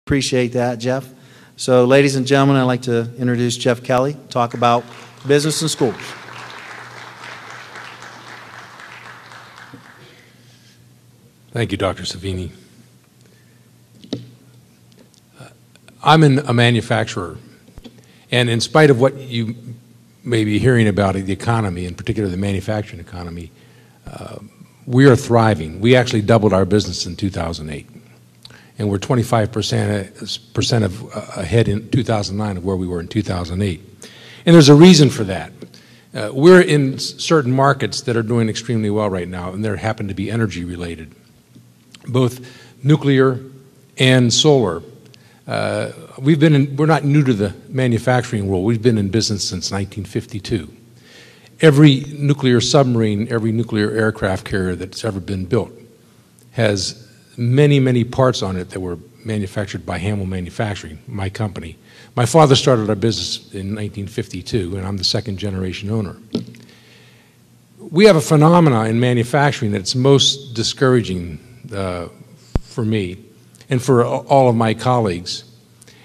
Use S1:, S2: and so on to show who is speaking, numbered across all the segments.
S1: Appreciate that, Jeff. So, ladies and gentlemen, I'd like to introduce Jeff Kelly, talk about business and schools.
S2: Thank you, Dr. Savini. I'm a manufacturer, and in spite of what you may be hearing about the economy, in particular the manufacturing economy, we are thriving. We actually doubled our business in 2008, and we're 25% ahead in 2009 of where we were in 2008. And there's a reason for that. We're in certain markets that are doing extremely well right now, and they happen to be energy related, both nuclear and solar. We're not new to the manufacturing world. We've been in business since 1952. Every nuclear submarine, every nuclear aircraft carrier that's ever been built has many, many parts on it that were manufactured by Hamill Manufacturing, my company. My father started our business in 1952, and I'm the second generation owner. We have a phenomena in manufacturing that's most discouraging for me and for all of my colleagues,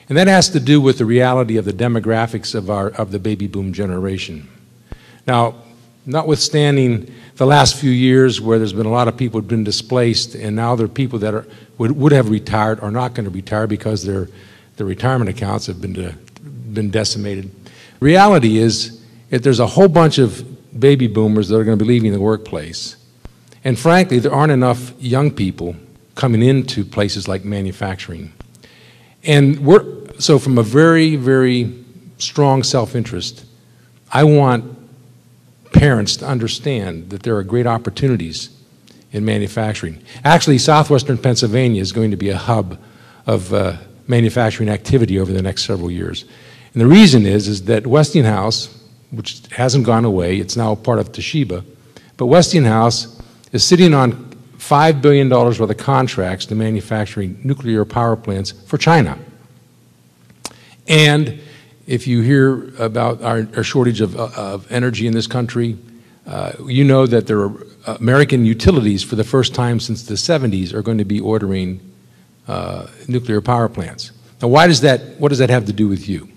S2: and that has to do with the reality of the demographics of the baby boom generation. Now, notwithstanding the last few years where there's been a lot of people who've been displaced, and now there are people that would have retired or not going to retire because their retirement accounts have been decimated. Reality is that there's a whole bunch of baby boomers that are going to be leaving the workplace, and frankly, there aren't enough young people coming into places like manufacturing. And so from a very, very strong self-interest, I want parents to understand that there are great opportunities in manufacturing. Actually, southwestern Pennsylvania is going to be a hub of manufacturing activity over the next several years. And the reason is that Westinghouse, which hasn't gone away, it's now part of Toshiba, but Westinghouse is sitting on $5 billion worth of contracts to manufacturing nuclear power plants for China. And if you hear about our shortage of energy in this country, you know that there are American utilities for the first time since the 70s are going to be ordering nuclear power plants. Now, what does that have to do with you?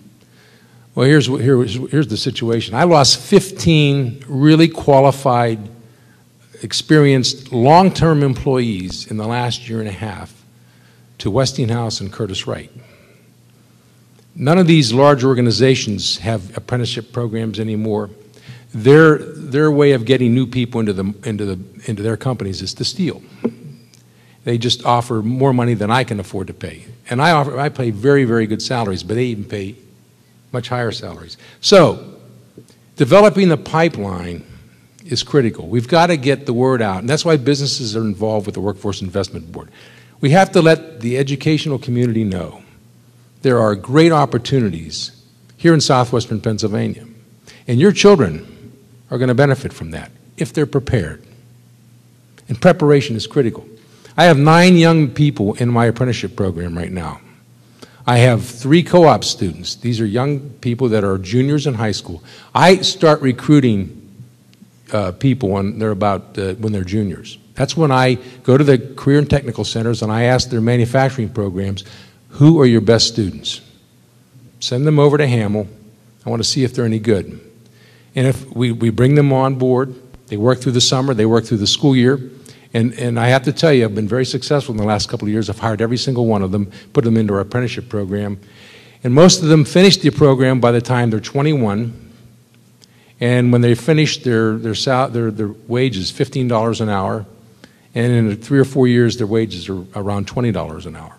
S2: Well, here's the situation. I lost 15 really qualified, experienced, long-term employees in the last year and a half to Westinghouse and Curtiss-Wright. None of these large organizations have apprenticeship programs anymore. Their way of getting new people into their companies is to steal. They just offer more money than I can afford to pay. And I pay very, very good salaries, but they even pay much higher salaries. So, developing the pipeline is critical. We've got to get the word out, and that's why businesses are involved with the Workforce Investment Board. We have to let the educational community know there are great opportunities here in southwestern Pennsylvania, and your children are going to benefit from that if they're prepared. And preparation is critical. I have 9 young people in my apprenticeship program right now. I have 3 co-op students. These are young people that are juniors in high school. I start recruiting people when they're juniors. That's when I go to the career and technical centers and I ask their manufacturing programs, who are your best students? Send them over to Hamill. I want to see if they're any good. And if we bring them on board, they work through the summer, they work through the school year, and I have to tell you, I've been very successful in the last couple of years. I've hired every single one of them, put them into our apprenticeship program, and most of them finish the program by the time they're 21, and when they finish their wage is $15 an hour, and in 3 or 4 years their wages are around $20 an hour.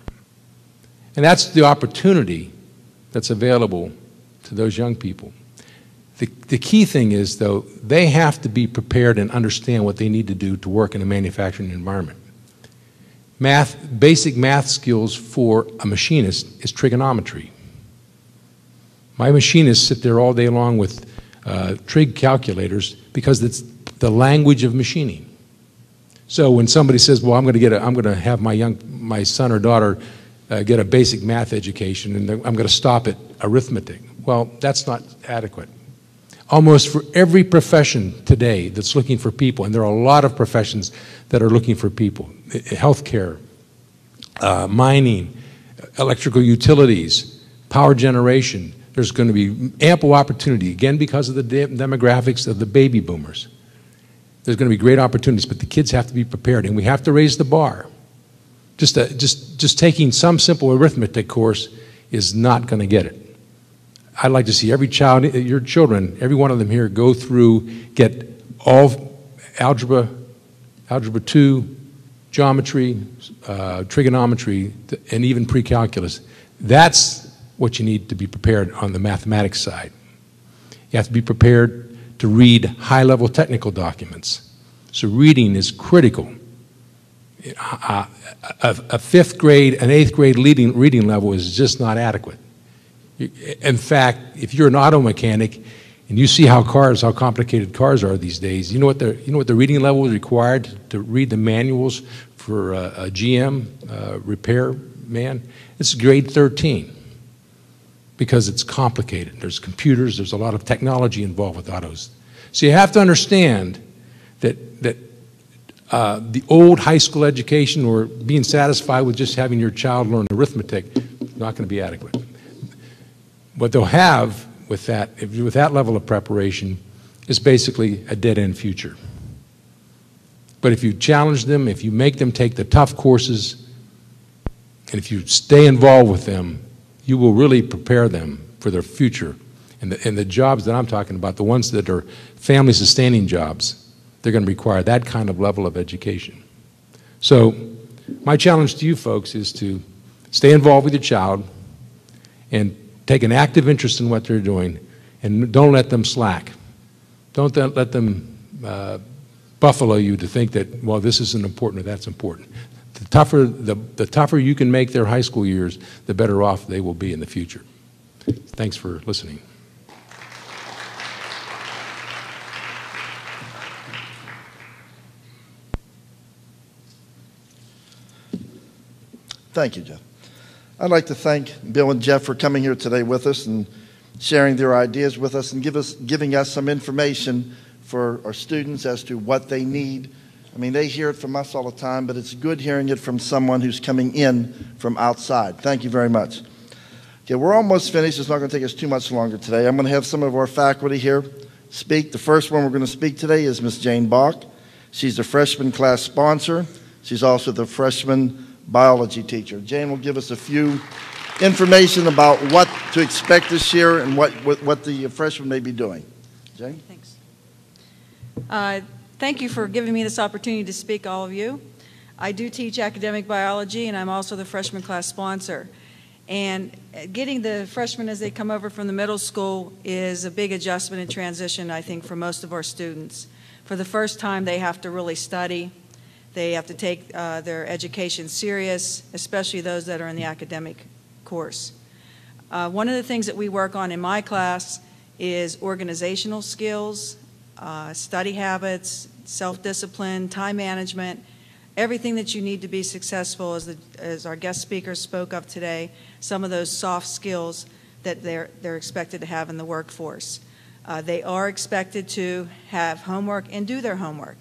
S2: And that's the opportunity that's available to those young people. The key thing is, though, they have to be prepared and understand what they need to do to work in a manufacturing environment. Basic math skills for a machinist is trigonometry. My machinists sit there all day long with trig calculators because it's the language of machining. So when somebody says, "Well, I'm going to have my son or daughter get a basic math education, and I'm going to stop at arithmetic," well, that's not adequate. Almost for every profession today that's looking for people, and there are a lot of professions that are looking for people, healthcare, mining, electrical utilities, power generation. There's going to be ample opportunity, again, because of the demographics of the baby boomers. There's going to be great opportunities, but the kids have to be prepared, and we have to raise the bar. Just taking some simple arithmetic course is not going to get it. I'd like to see every child, your children, every one of them here go through, get all algebra 2, geometry, trigonometry, and even pre-calculus. That's what you need to be prepared on the mathematics side. You have to be prepared to read high-level technical documents. So reading is critical. A fifth grade, an eighth grade reading level is just not adequate. In fact, if you're an auto mechanic and you see how complicated cars are these days, you know what the reading level is required to read the manuals for a GM repair man? It's grade 13 because it's complicated. There's computers, there's a lot of technology involved with autos. So you have to understand that the old high school education or being satisfied with just having your child learn arithmetic is not going to be adequate. What they'll have with that level of preparation is basically a dead-end future. But if you challenge them, if you make them take the tough courses, and if you stay involved with them, you will really prepare them for their future. And the jobs that I'm talking about, the ones that are family-sustaining jobs, they're going to require that kind of level of education. So my challenge to you folks is to stay involved with your child and take an active interest in what they're doing, and don't let them slack. Don't let them buffalo you to think that, well, this isn't important or that's important. The tougher you can make their high school years, the better off they will be in the future. Thanks for listening.
S3: Thank you, Jeff. I'd like to thank Bill and Jeff for coming here today with us and sharing their ideas with us and giving us some information for our students as to what they need. I mean, they hear it from us all the time, but it's good hearing it from someone who's coming in from outside. Thank you very much. Okay, we're almost finished. It's not going to take us too much longer today. I'm going to have some of our faculty here speak. The first one we're going to speak today is Ms. Jane Bach. She's the freshman class sponsor. She's also the freshman biology teacher. Jane will give us a few information about what to expect this year and what the freshmen may be doing. Jane?
S4: Thanks. Thank you for giving me this opportunity to speak, all of you. I do teach academic biology, and I'm also the freshman class sponsor. And getting the freshmen as they come over from the middle school is a big adjustment and transition, I think, for most of our students. For the first time, they have to really study. They have to take their education serious, especially those that are in the academic course. One of the things that we work on in my class is organizational skills, study habits, self-discipline, time management, everything that you need to be successful, as our guest speakers spoke of today, some of those soft skills that they're expected to have in the workforce. They are expected to have homework and do their homework.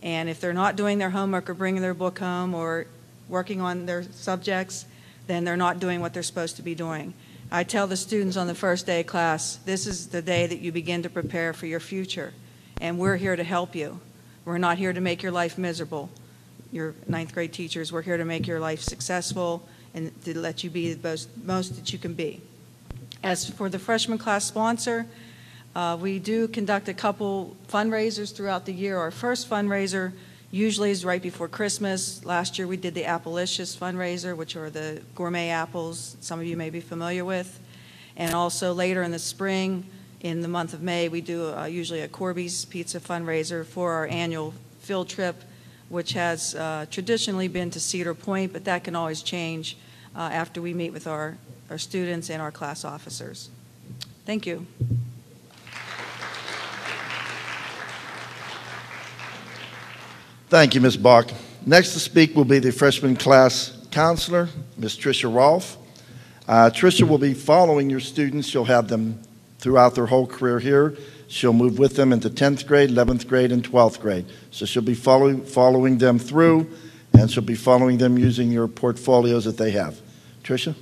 S4: And if they're not doing their homework or bringing their book home or working on their subjects, then they're not doing what they're supposed to be doing. I tell the students on the first day of class, this is the day that you begin to prepare for your future, and we're here to help you. We're not here to make your life miserable. Your ninth grade teachers, we're here to make your life successful and to let you be the most that you can be. As for the freshman class sponsor, we do conduct a couple fundraisers throughout the year. Our first fundraiser usually is right before Christmas. Last year we did the Appalicious fundraiser, which are the gourmet apples some of you may be familiar with. And also later in the spring, in the month of May, we do usually a Corby's Pizza fundraiser for our annual field trip, which has traditionally been to Cedar Point, but that can always change after we meet with our students and our class officers. Thank you.
S3: Thank you, Ms. Bach. Next to speak will be the freshman class counselor, Ms. Tricia Rolfe. Tricia will be following your students. She'll have them throughout their whole career here. She'll move with them into 10th grade, 11th grade, and 12th grade. So she'll be following them through, and she'll be following them using your portfolios that they have. Tricia?